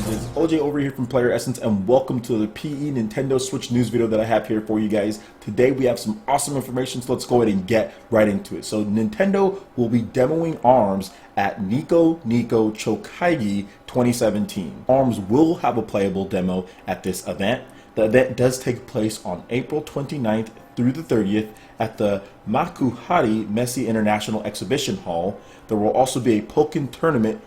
Congratulations, it's OJ over here from PlayerEssence, and welcome to the PE Nintendo Switch news video that I have here for you guys. Today we have some awesome information, so let's go ahead and get right into it. So Nintendo will be demoing ARMS at Nico Nico Chokaigi 2017. ARMS will have a playable demo at this event. The event does take place on April 29th through the 30th at the Makuhari Messi International Exhibition Hall. There will also be a Pokken tournament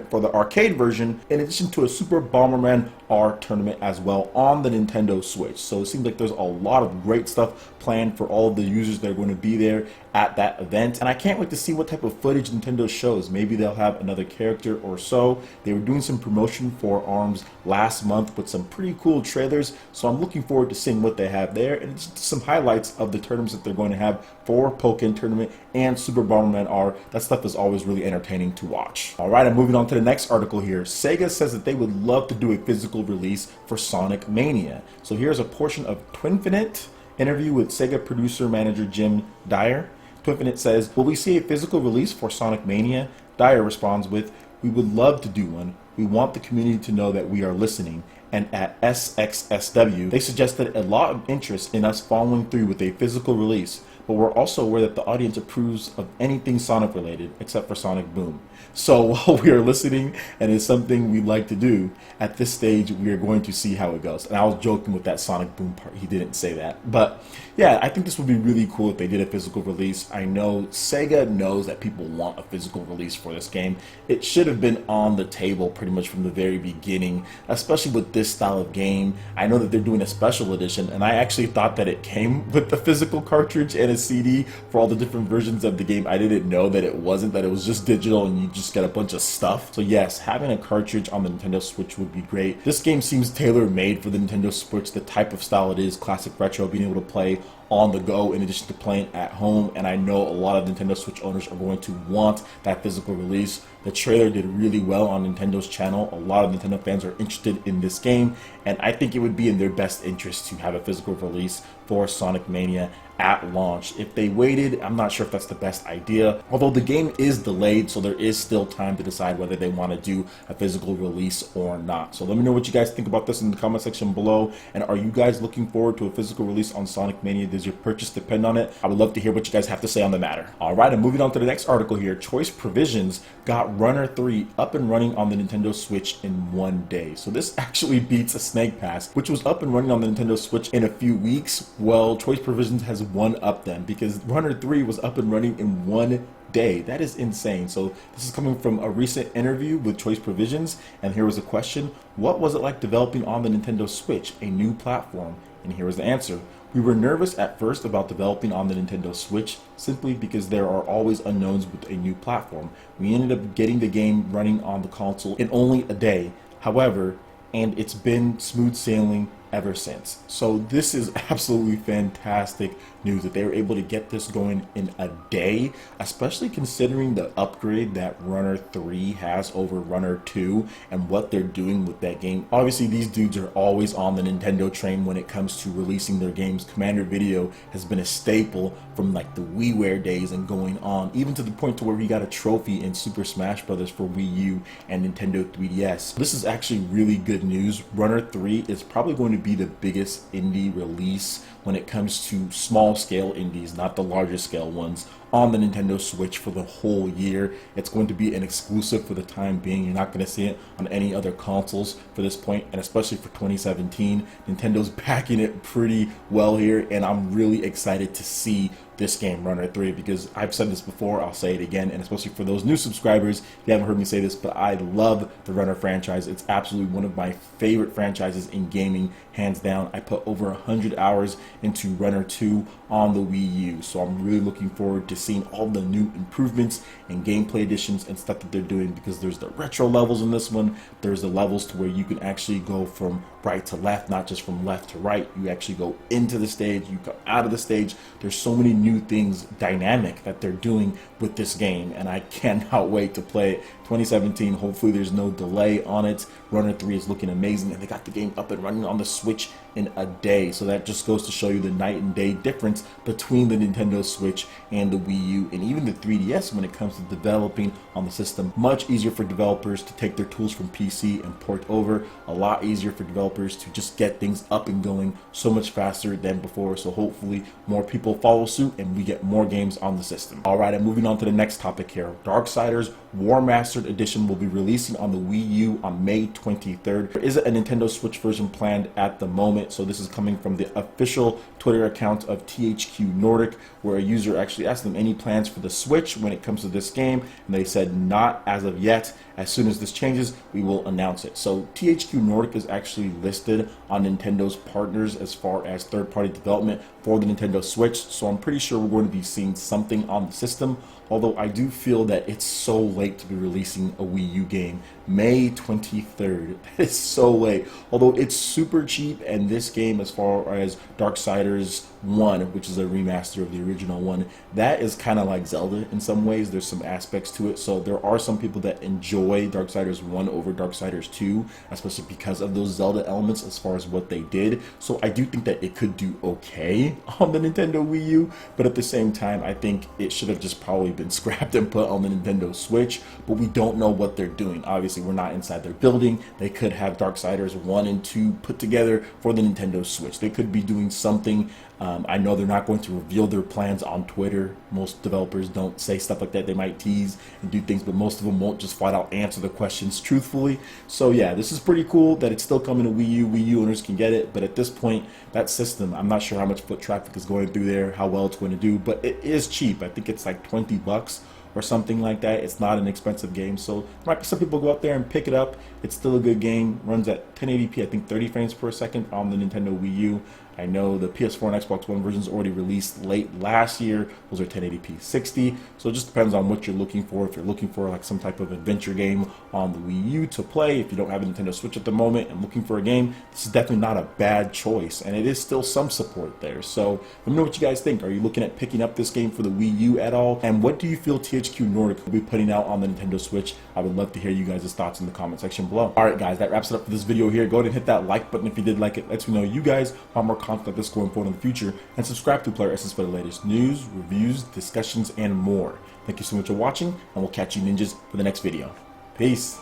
for the arcade version, in addition to a Super Bomberman R tournament as well on the Nintendo Switch. So it seems like there's a lot of great stuff planned for all of the users that are going to be there at that event, and I can't wait to see what type of footage Nintendo shows. Maybe they'll have another character or so. They were doing some promotion for ARMS last month with some pretty cool trailers, so I'm looking forward to seeing what they have there, and just some highlights of the tournaments that they're going to have for Pokken Tournament and Super Bomberman R. That stuff is always really entertaining to watch. Alright, I'm moving on to the next article here. Sega says that they would love to do a physical release for Sonic Mania. So here's a portion of Twinfinite interview with Sega producer manager Jim Dyer. Twinfinite says, "Will we see a physical release for Sonic Mania?" Dyer responds with, "We would love to do one. We want the community to know that we are listening." And at SXSW, they suggested a lot of interest in us following through with a physical release, but we're also aware that the audience approves of anything Sonic related, except for Sonic Boom. So while we are listening and it's something we like to do, at this stage we are going to see how it goes. And I was joking with that Sonic Boom part, he didn't say that. But yeah, I think this would be really cool if they did a physical release. I know Sega knows that people want a physical release for this game. It should have been on the table pretty much from the very beginning, especially with this style of game. I know that they're doing a special edition, and I actually thought that it came with the physical cartridge and a CD for all the different versions of the game. I didn't know that it wasn't, that it was just digital and you just get a bunch of stuff. So yes, having a cartridge on the Nintendo Switch would be great. This game seems tailor-made for the Nintendo Switch, the type of style it is, classic retro, being able to play on the go in addition to playing at home, and I know a lot of Nintendo Switch owners are going to want that physical release. The trailer did really well on Nintendo's channel. A lot of Nintendo fans are interested in this game, and I think it would be in their best interest to have a physical release for Sonic Mania at launch. If they waited, I'm not sure if that's the best idea, although the game is delayed, so there is still time to decide whether they want to do a physical release or not. So let me know what you guys think about this in the comment section below, and are you guys looking forward to a physical release on Sonic Mania? Does your purchase depend on it? I would love to hear what you guys have to say on the matter. Alright, I'm moving on to the next article here. Choice Provisions got Runner 3 up and running on the Nintendo Switch in one day. So this actually beats a Snake Pass, which was up and running on the Nintendo Switch in a few weeks. Well, Choice Provisions has one up them, because Runner 3 was up and running in one day. That is insane. So this is coming from a recent interview with Choice Provisions, and here was a question: what was it like developing on the Nintendo Switch, a new platform? And here was the answer: we were nervous at first about developing on the Nintendo Switch, simply because there are always unknowns with a new platform. We ended up getting the game running on the console in only a day, however, and it's been smooth sailing ever since. So this is absolutely fantastic news that they were able to get this going in a day, especially considering the upgrade that Runner 3 has over Runner 2 and what they're doing with that game. Obviously these dudes are always on the Nintendo train when it comes to releasing their games. Commander Video has been a staple from like the WiiWare days and going on, even to the point to where we got a trophy in Super Smash Bros. For Wii U and Nintendo 3DS. This is actually really good news. Runner 3 is probably going to be the biggest indie release when it comes to small scale indies, not the larger scale ones, on the Nintendo Switch for the whole year. It's going to be an exclusive for the time being. You're not going to see it on any other consoles for this point, and especially for 2017. Nintendo's backing it pretty well here, and I'm really excited to see this game, Runner 3, because I've said this before, I'll say it again, and especially for those new subscribers, if you haven't heard me say this, but I love the Runner franchise. It's absolutely one of my favorite franchises in gaming, hands down. I put over 100 hours into Runner 2 on the Wii U, so I'm really looking forward to seeing all the new improvements and gameplay additions and stuff that they're doing, because there's the retro levels in this one. There's the levels to where you can actually go from right to left, not just from left to right. You actually go into the stage, you come out of the stage. There's so many new things, dynamic, that they're doing with this game, and I cannot wait to play it. 2017, hopefully there's no delay on it. Runner 3 is looking amazing, and they got the game up and running on the Switch in a day, so that just goes to show you the night and day difference between the Nintendo Switch and the Wii Wii U and even the 3DS when it comes to developing on the system. Much easier for developers to take their tools from PC and port over. A lot easier for developers to just get things up and going so much faster than before. So hopefully more people follow suit and we get more games on the system. Alright, and moving on to the next topic here. Darksiders War Mastered Edition will be releasing on the Wii U on May 23rd. There isn't a Nintendo Switch version planned at the moment, so this is coming from the official Twitter account of THQ Nordic, where a user actually asked them any plans for the Switch when it comes to this game, and they said not as of yet. As soon as this changes, we will announce it. So THQ Nordic is actually listed on Nintendo's partners as far as third-party development for the Nintendo Switch, so I'm pretty sure we're going to be seeing something on the system, although I do feel that it's so late to be releasing a Wii U game. May 23rd, that is so late. Although it's super cheap, and this game, as far as Darksiders 1, which is a remaster of the original one, that is kind of like Zelda in some ways. There's some aspects to it, so there are some people that enjoy Darksiders 1 over Darksiders 2, especially because of those Zelda elements as far as what they did. So I do think that it could do okay on the Nintendo Wii U, but at the same time, I think it should have just probably been scrapped and put on the Nintendo Switch, but we don't know what they're doing. Obviously, we're not inside their building. They could have Darksiders 1 and 2 put together for the Nintendo Switch. They could be doing something. I know they're not going to reveal their plans on Twitter. Most developers don't say stuff like that. They might tease and do things, but most of them won't just flat out answer the questions truthfully. So yeah, this is pretty cool that it's still coming to Wii U. Wii U owners can get it, but at this point, that system, I'm not sure how much foot traffic is going through there, how well it's going to do, but it is cheap. I think it's like 20 bucks or something like that. It's not an expensive game, so some people go out there and pick it up. It's still a good game. Runs at 1080p, I think 30 frames per second on the Nintendo Wii U. I know the PS4 and Xbox One versions already released late last year. Those are 1080p 60, so it just depends on what you're looking for. If you're looking for like some type of adventure game on the Wii U to play, if you don't have a Nintendo Switch at the moment and looking for a game, this is definitely not a bad choice, and it is still some support there. So let me know what you guys think. Are you looking at picking up this game for the Wii U at all? And what do you feel THQ Nordic will be putting out on the Nintendo Switch? I would love to hear you guys' thoughts in the comment section below. Alright guys, that wraps it up for this video here. Go ahead and hit that like button if you did like it. Lets me know you guys want more content like this going forward in the future, and subscribe to PlayerEssence for the latest news, reviews, discussions, and more. Thank you so much for watching, and we'll catch you ninjas for the next video. Peace.